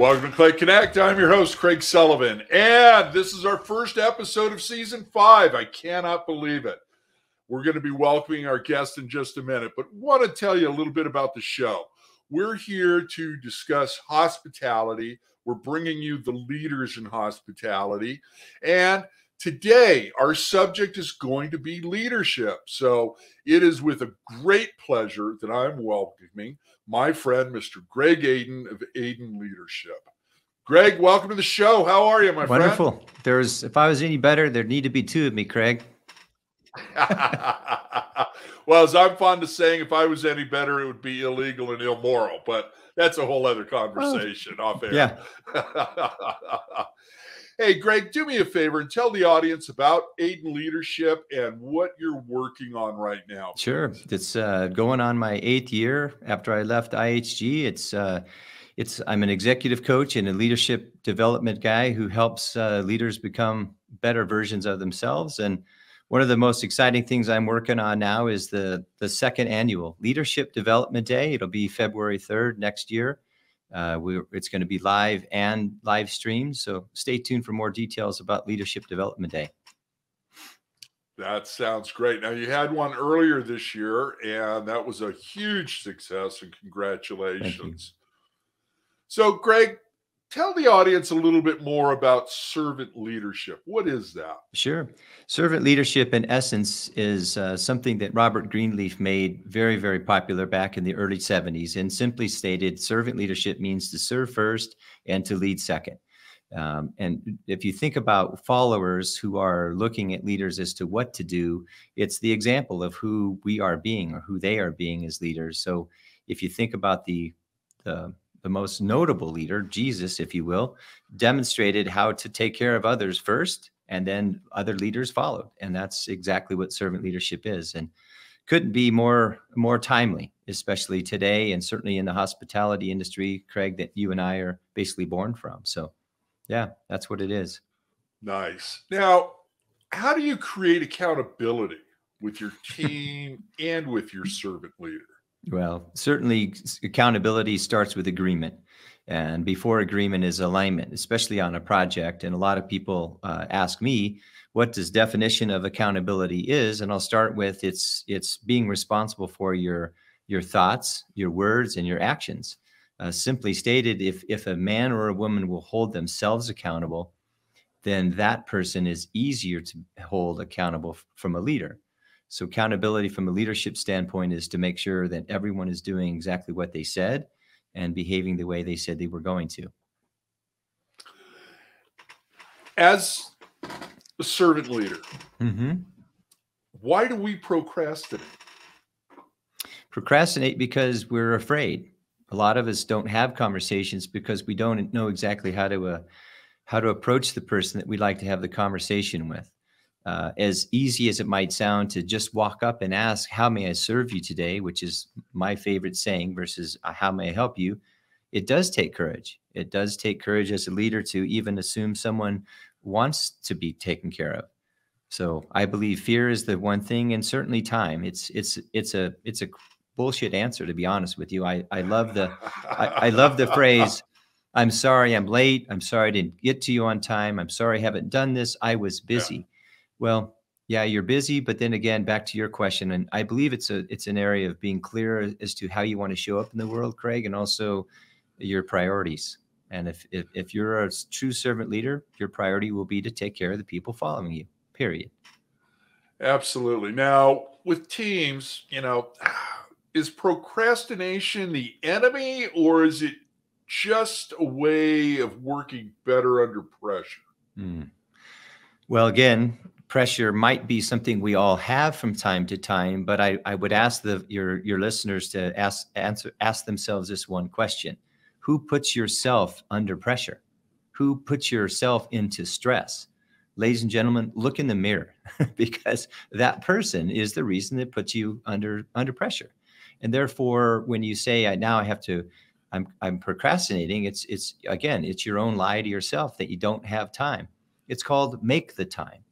Welcome to CLIC Connect. I'm your host, Craig Sullivan, and this is our first episode of Season 5. I cannot believe it. We're going to be welcoming our guest in just a minute, but want to tell you a little bit about the show. We're here to discuss hospitality. We're bringing you the leaders in hospitality, and today our subject is going to be leadership. So it is with a great pleasure that I'm welcoming my friend, Mr. Greg Aden of Aden Leadership. Greg, welcome to the show. How are you, my friend? Wonderful. If I was any better, there'd need to be two of me, Craig. Well, as I'm fond of saying, if I was any better, it would be illegal and immoral, but that's a whole other conversation off air. Yeah. Hey, Greg, do me a favor and tell the audience about Aden Leadership and what you're working on right now. Sure. It's going on my 8th year after I left IHG. I'm an executive coach and a leadership development guy who helps leaders become better versions of themselves. And one of the most exciting things I'm working on now is the second annual Leadership Development Day. It'll be February 3rd next year. It's going to be live and live streamed. So stay tuned for more details about Leadership Development Day. That sounds great. Now, you had one earlier this year, and that was a huge success, and congratulations. So, Greg, tell the audience a little bit more about servant leadership. What is that? Sure. Servant leadership, in essence, is something that Robert Greenleaf made very, very popular back in the early 70s. And simply stated, servant leadership means to serve first and to lead second. And if you think about followers who are looking at leaders as to what to do, it's the example of who we are being or who they are being as leaders. So if you think about the most notable leader, Jesus, if you will, demonstrated how to take care of others first, and then other leaders followed. And that's exactly what servant leadership is. And couldn't be more timely, especially today, and certainly in the hospitality industry, Craig, that you and I are basically born from. So yeah, that's what it is. Nice. Now, how do you create accountability with your team and with your servant leader? Well, certainly accountability starts with agreement. And before agreement is alignment, especially on a project. And a lot of people ask me, what does definition of accountability is? And I'll start with it's being responsible for your thoughts, your words, and your actions. Simply stated, if a man or a woman will hold themselves accountable, then that person is easier to hold accountable from a leader. So accountability from a leadership standpoint is to make sure that everyone is doing exactly what they said and behaving the way they said they were going to. As a servant leader, why do we procrastinate? Procrastinate because we're afraid. A lot of us don't have conversations because we don't know exactly how to approach the person that we'd like to have the conversation with. As easy as it might sound to just walk up and ask, how may I serve you today, which is my favorite saying, versus how may I help you? It does take courage. It does take courage as a leader to even assume someone wants to be taken care of. So I believe fear is the one thing, and certainly time. It's a bullshit answer, to be honest with you. I love the phrase, I'm sorry I'm late. I'm sorry I didn't get to you on time. I'm sorry I haven't done this. I was busy. Yeah. Well, yeah, you're busy, but then again, back to your question, and I believe it's an area of being clear as to how you want to show up in the world, Craig, and also your priorities. And if you're a true servant leader, your priority will be to take care of the people following you, period. Absolutely. Now, with teams, is procrastination the enemy, or is it just a way of working better under pressure? Well, again, pressure might be something we all have from time to time, but I would ask your listeners to ask themselves this one question: who puts yourself under pressure? Who puts yourself into stress? Ladies and gentlemen, look in the mirror, because that person is the reason that puts you under pressure. And therefore, when you say, I'm procrastinating, it's your own lie to yourself that you don't have time. It's called make the time.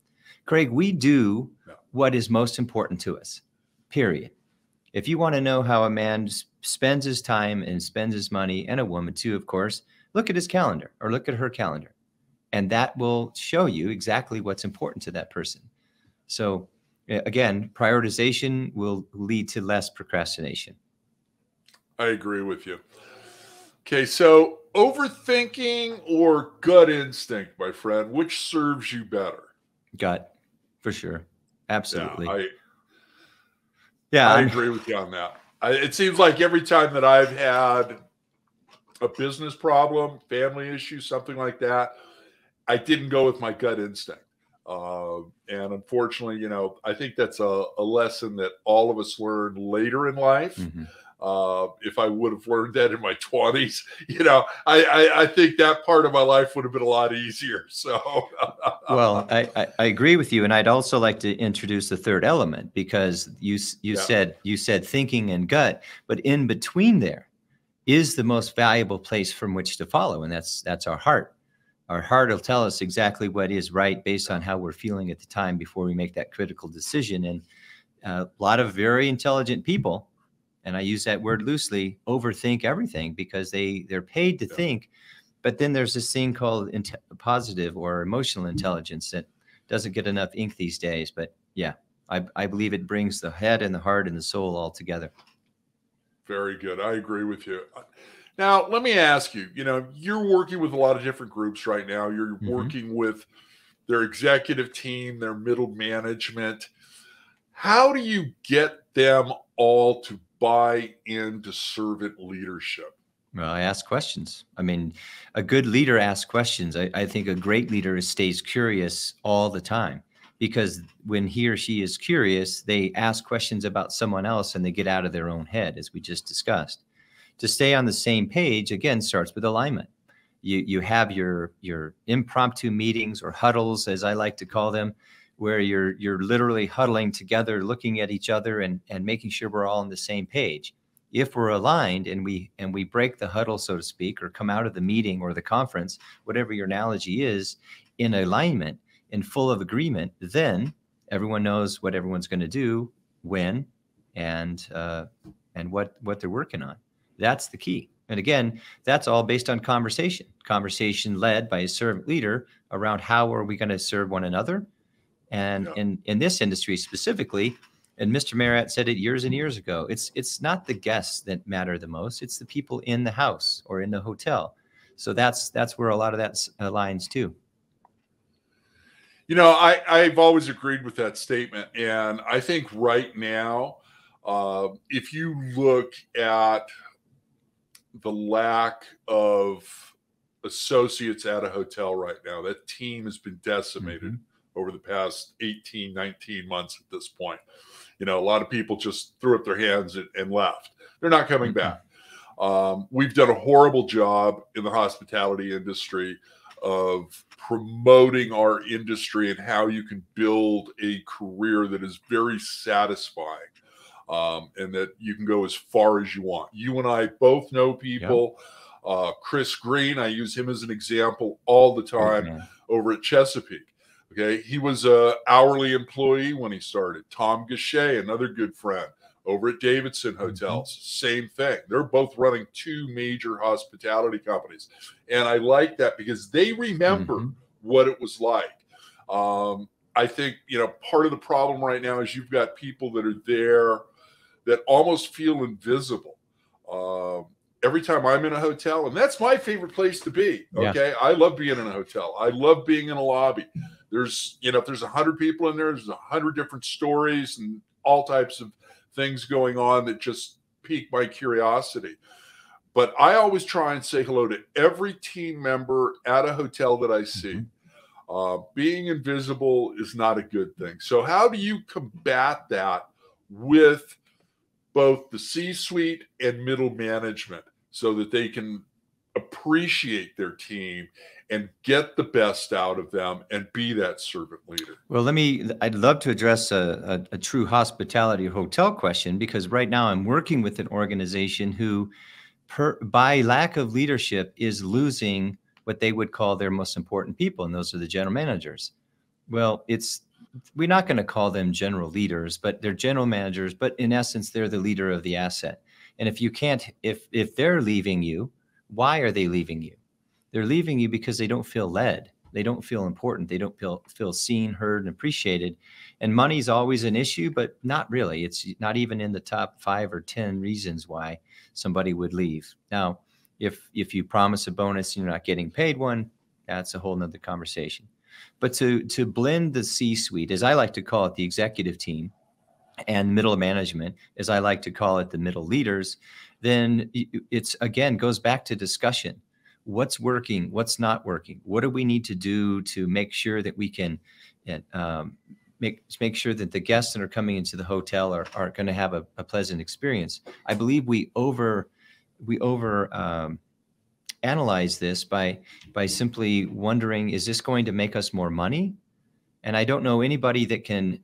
Craig, we do what is most important to us, period. If you want to know how a man spends his time and spends his money, and a woman too, of course, Look at his calendar or look at her calendar. And that will show you exactly what's important to that person. So again, prioritization will lead to less procrastination. I agree with you. Okay, so overthinking or gut instinct, my friend, which serves you better? Gut, for sure. Absolutely. I agree with you on that. It seems like every time that I've had a business problem, family issue, something like that, I didn't go with my gut instinct. And unfortunately, you know, I think that's a lesson that all of us learn later in life. Mm-hmm. If I would have learned that in my 20s, you know, I think that part of my life would have been a lot easier. So, well, I agree with you, and I'd also like to introduce the third element, because you said thinking and gut, but in between there is the most valuable place from which to follow, and that's our heart. Our heart will tell us exactly what is right based on how we're feeling at the time before we make that critical decision. And a lot of very intelligent people, and I use that word loosely, overthink everything because they're paid to think. But then there's this thing called positive or emotional intelligence that doesn't get enough ink these days. But yeah, I believe it brings the head and the heart and the soul all together. Very good. I agree with you. Now, let me ask you, you know, you're working with a lot of different groups right now. You're working with their executive team, their middle management. How do you get them all to buy into servant leadership? Well, I ask questions. I mean, a good leader asks questions. I think a great leader stays curious all the time, because when he or she is curious, they ask questions about someone else and they get out of their own head, as we just discussed. To stay on the same page, again, starts with alignment. You have your impromptu meetings, or huddles, as I like to call them, where you're literally huddling together, looking at each other and making sure we're all on the same page. If we're aligned and we break the huddle, so to speak, or come out of the meeting or the conference, whatever your analogy is, in alignment and full of agreement, then everyone knows what everyone's going to do, when, and what they're working on. That's the key. And again, that's all based on conversation led by a servant leader around how are we going to serve one another. And in this industry specifically, and Mr. Marriott said it years and years ago, it's not the guests that matter the most. It's the people in the house or in the hotel. So that's where a lot of that aligns too. You know, I've always agreed with that statement. And I think right now, if you look at the lack of associates at a hotel right now, that team has been decimated over the past 18, 19 months at this point. You know, a lot of people just threw up their hands and left. They're not coming back. We've done a horrible job in the hospitality industry of promoting our industry and how you can build a career that is very satisfying. And that you can go as far as you want. You and I both know people. Chris Green, I use him as an example all the time over at Chesapeake. Okay, he was an hourly employee when he started. Tom Gachet, another good friend, over at Davidson Hotels, same thing. They're both running two major hospitality companies. And I like that because they remember what it was like. I think, you know, part of the problem right now is you've got people that are there that almost feel invisible. Every time I'm in a hotel, and that's my favorite place to be. Okay. I love being in a hotel. I love being in a lobby. There's, you know, if there's 100 people in there, there's 100 different stories and all types of things going on that just pique my curiosity. But I always try and say hello to every team member at a hotel that I see. Being invisible is not a good thing. So how do you combat that with both the C-suite and middle management so that they can appreciate their team and get the best out of them and be that servant leader? Well, I'd love to address a true hospitality hotel question, because right now I'm working with an organization who, by lack of leadership, is losing what they would call their most important people, and those are the general managers. Well, we're not going to call them general leaders, but they're general managers, but in essence, they're the leader of the asset. And if they're leaving you, why are they leaving you? They're leaving you because they don't feel led. They don't feel important. They don't feel seen, heard, and appreciated. And money's always an issue, but not really. It's not even in the top 5 or 10 reasons why somebody would leave. Now, if you promise a bonus and you're not getting paid one, that's a whole nother conversation. But to blend the C-suite, as I like to call it, the executive team, and middle management, as I like to call it, the middle leaders, then it's, again, goes back to discussion. What's working? What's not working? What do we need to do to make sure that we can make sure that the guests that are coming into the hotel are going to have a pleasant experience? I believe we over analyze this by simply wondering, is this going to make us more money? And I don't know anybody that can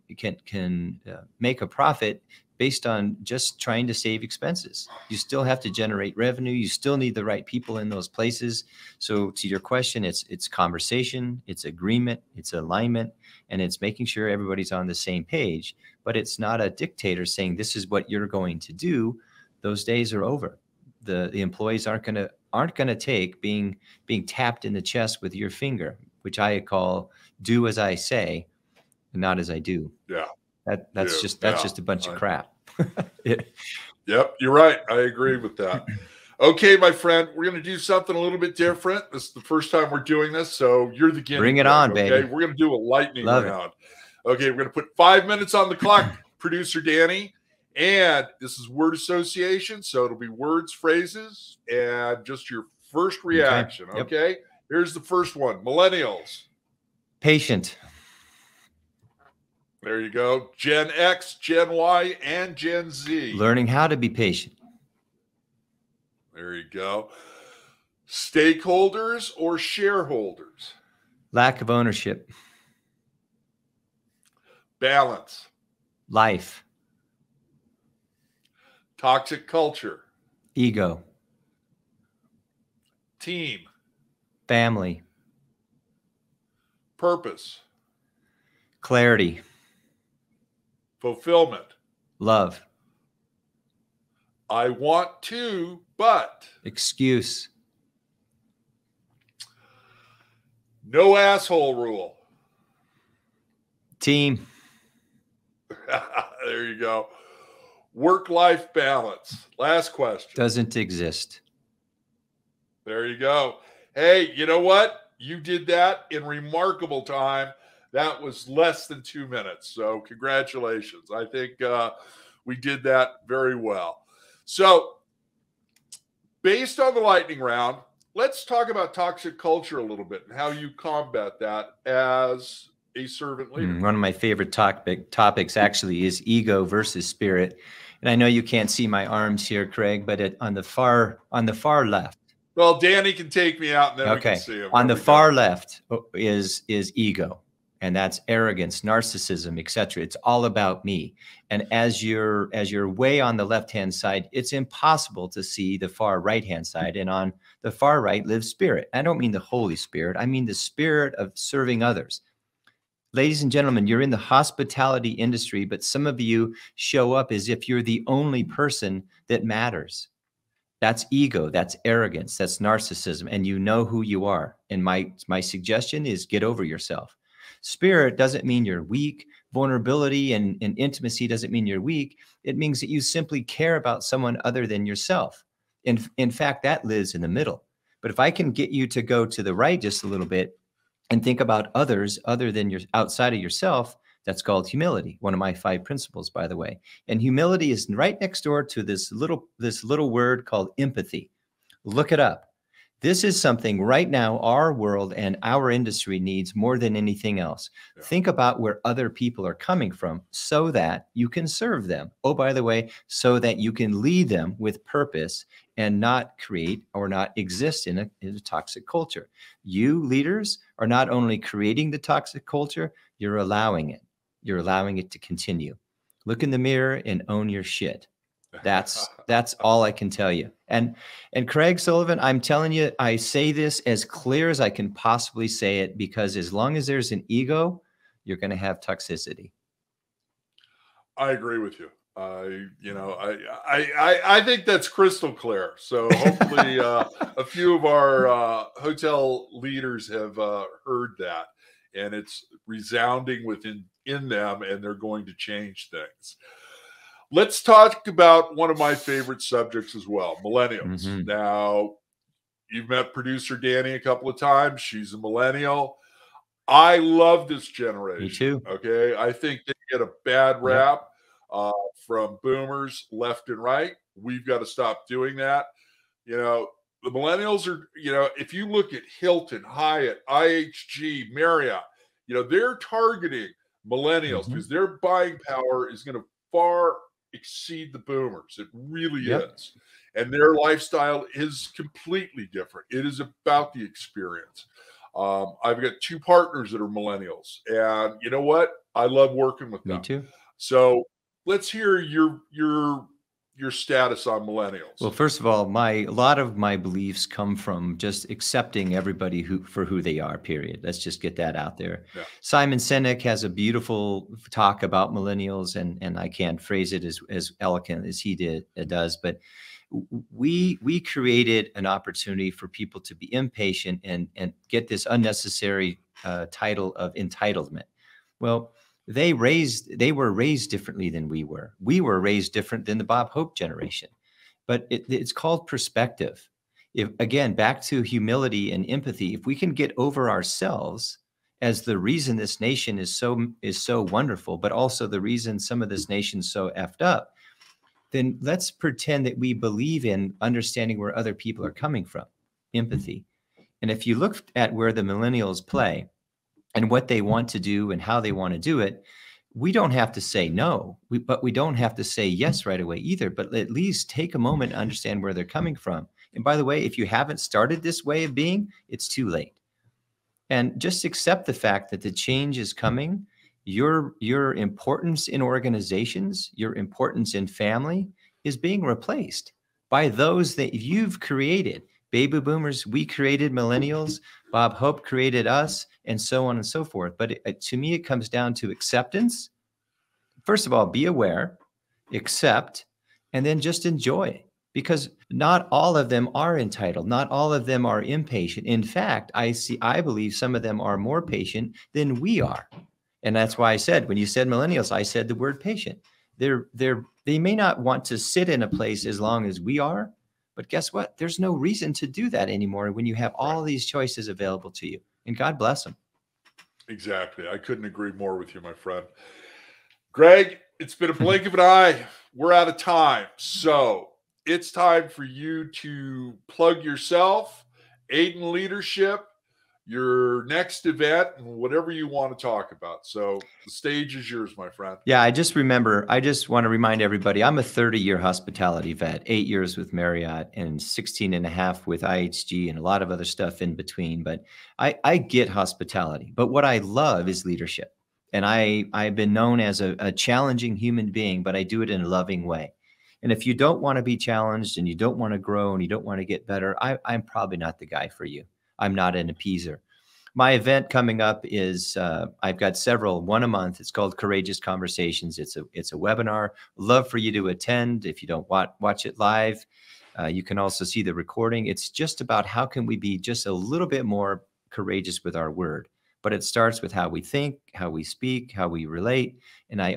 make a profit based on just trying to save expenses. You still have to generate revenue. You still need the right people in those places. So to your question, it's conversation, it's agreement, it's alignment, and it's making sure everybody's on the same page. But it's not a dictator saying this is what you're going to do. Those days are over. The employees aren't going to take being tapped in the chest with your finger, which I call do as I say, and not as I do. Yeah. That's just a bunch of crap. Yep, you're right. I agree with that. Okay, my friend, we're going to do something a little bit different. This is the first time we're doing this, so you're the guinea pig. Bring it on, okay? baby. We're going to do a lightning Love round. Okay, we're going to put 5 minutes on the clock, producer Danny. And this is word association, so it'll be words, phrases, and just your first reaction. Okay. Yep. Okay? Here's the first one. Millennials. Patient. There you go. Gen X, Gen Y, and Gen Z. Learning how to be patient. There you go. Stakeholders or shareholders? Lack of ownership. Balance. Life. Toxic culture. Ego. Team. Family. Purpose. Clarity. Fulfillment. Love. I want to, but. Excuse. No asshole rule. Team. There you go. Work-life balance. Last question. Doesn't exist. There you go. Hey, you know what? You did that in remarkable time. That was less than 2 minutes. So congratulations. I think we did that very well. So based on the lightning round, let's talk about toxic culture a little bit and how you combat that as a servant leader. One of my favorite topics actually is ego versus spirit. And I know you can't see my arms here, Craig, but on the far left. Well, Danny can take me out and then we can see him. On the far left is ego, and that's arrogance, narcissism, etc. It's all about me. And as you're way on the left-hand side, it's impossible to see the far right-hand side. And on the far right lives spirit. I don't mean the Holy Spirit. I mean the spirit of serving others. Ladies and gentlemen, you're in the hospitality industry, but some of you show up as if you're the only person that matters. That's ego, that's arrogance, that's narcissism, and you know who you are. And my suggestion is get over yourself. Spirit doesn't mean you're weak. Vulnerability and intimacy doesn't mean you're weak. It means that you simply care about someone other than yourself. In fact, that lives in the middle. But if I can get you to go to the right just a little bit, and think about others other than outside of yourself, that's called humility. One of my 5 principles, by the way. And humility is right next door to this little word called empathy. Look it up. This is something right now our world and our industry needs more than anything else. Yeah. Think about where other people are coming from so that you can serve them. Oh, by the way, so that you can lead them with purpose and not create or not exist in a toxic culture. You leaders are not only creating the toxic culture, you're allowing it. You're allowing it to continue. Look in the mirror and own your shit. That's all I can tell you. And Craig Sullivan, I'm telling you, I say this as clear as I can possibly say it, because as long as there's an ego, you're going to have toxicity. I agree with you. I think that's crystal clear. So hopefully, a few of our hotel leaders have heard that, and it's resounding in them, and they're going to change things. Let's talk about one of my favorite subjects as well, millennials. Mm-hmm. Now, you've met producer Danny a couple of times. She's a millennial. I love this generation. Me too. Okay. I think they get a bad rap from boomers left and right. We've got to stop doing that. You know, the millennials are, if you look at Hilton, Hyatt, IHG, Marriott, they're targeting millennials because their buying power is going to far exceed the boomers. It really is. And their lifestyle is completely different. It is about the experience. I've got 2 partners that are millennials, and you know what? I love working with them. Me too. So let's hear your status on millennials. Well, first of all, a lot of my beliefs come from just accepting everybody for who they are, period. Let's just get that out there. Yeah. Simon Sinek has a beautiful talk about millennials, and I can't phrase it as eloquent as he does, but we created an opportunity for people to be impatient and get this unnecessary title of entitlement. Well, they were raised differently than we were. We were raised different than the Bob Hope generation. But it's called perspective. Again, back to humility and empathy. If we can get over ourselves as the reason this nation is so wonderful, but also the reason some of this nation's so effed up, then let's pretend that we believe in understanding where other people are coming from, empathy. And if you look at where the millennials play and what they want to do and how they want to do it, we don't have to say no, but we don't have to say yes right away either, but at least take a moment to understand where they're coming from. And by the way, if you haven't started this way of being, it's too late. And just accept the fact that the change is coming. Your importance in organizations, your importance in family is being replaced by those that you've created. Baby boomers, we created millennials, Bob Hope created us, and so on and so forth. But to me, it comes down to acceptance. First of all, be aware, accept, and then just enjoy. Because not all of them are entitled. Not all of them are impatient. In fact, I believe some of them are more patient than we are. And that's why I said, when you said millennials, I said the word patient. They may not want to sit in a place as long as we are, but guess what? There's no reason to do that anymore when you have all these choices available to you. And God bless them. Exactly. I couldn't agree more with you, my friend. Greg, it's been a blink of an eye. We're out of time. So it's time for you to plug yourself, Aden Leadership, your next event, and whatever you want to talk about. So the stage is yours, my friend. Yeah, I just want to remind everybody, I'm a 30-year hospitality vet, 8 years with Marriott and 16 and a half with IHG and a lot of other stuff in between. But I get hospitality. But what I love is leadership. And I've been known as a challenging human being, but I do it in a loving way. And if you don't want to be challenged and you don't want to grow and you don't want to get better, I'm probably not the guy for you. I'm not an appeaser. My event coming up is I've got several, one a month. It's called Courageous Conversations. It's a webinar. Love for you to attend. If you don't watch it live, you can also see the recording. It's just about how can we be just a little bit more courageous with our word. But it starts with how we think, how we speak, how we relate. And I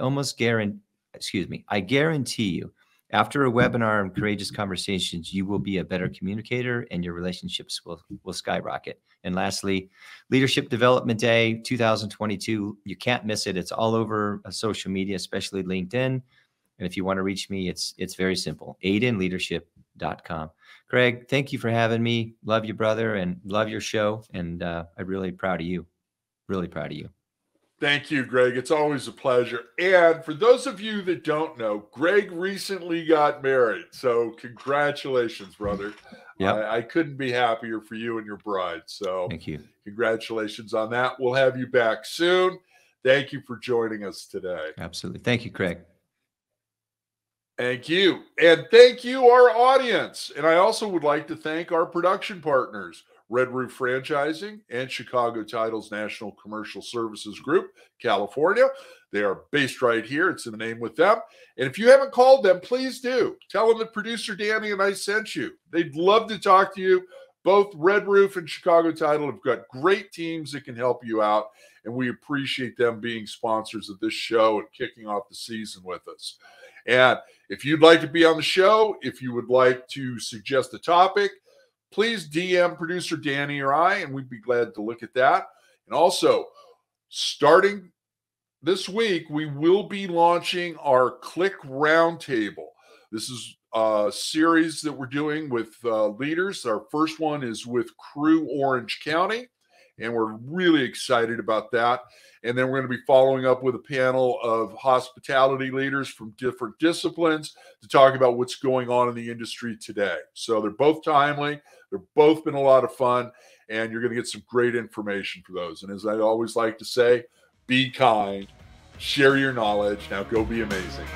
guarantee you, after a webinar on Courageous Conversations, you will be a better communicator and your relationships will skyrocket. And lastly, Leadership Development Day 2022. You can't miss it. It's all over social media, especially LinkedIn. And if you want to reach me, it's very simple, adenleadership.com. Greg, thank you for having me. Love you, brother, and love your show. And I'm really proud of you. Really proud of you. Thank you, Greg. It's always a pleasure. And for those of you that don't know, Greg recently got married. So congratulations, brother. Yep. I couldn't be happier for you and your bride. So thank you. Congratulations on that. We'll have you back soon. Thank you for joining us today. Absolutely. Thank you, Craig. Thank you. And thank you, our audience. And I also would like to thank our production partners, Red Roof Franchising and Chicago Titles National Commercial Services Group, California. They are based right here. It's in the name with them. And if you haven't called them, please do. Tell them that producer Danny and I sent you. They'd love to talk to you. Both Red Roof and Chicago Title have got great teams that can help you out, and we appreciate them being sponsors of this show and kicking off the season with us. And if you'd like to be on the show, if you would like to suggest a topic, please DM producer Danny or I, and we'd be glad to look at that. And also, starting this week, we will be launching our CLIC Roundtable. This is a series that we're doing with leaders. Our first one is with Crew Orange County, and we're really excited about that. And then we're going to be following up with a panel of hospitality leaders from different disciplines to talk about what's going on in the industry today. So they're both timely. They've both been a lot of fun, and you're going to get some great information for those. And as I always like to say, be kind, share your knowledge. Now go be amazing.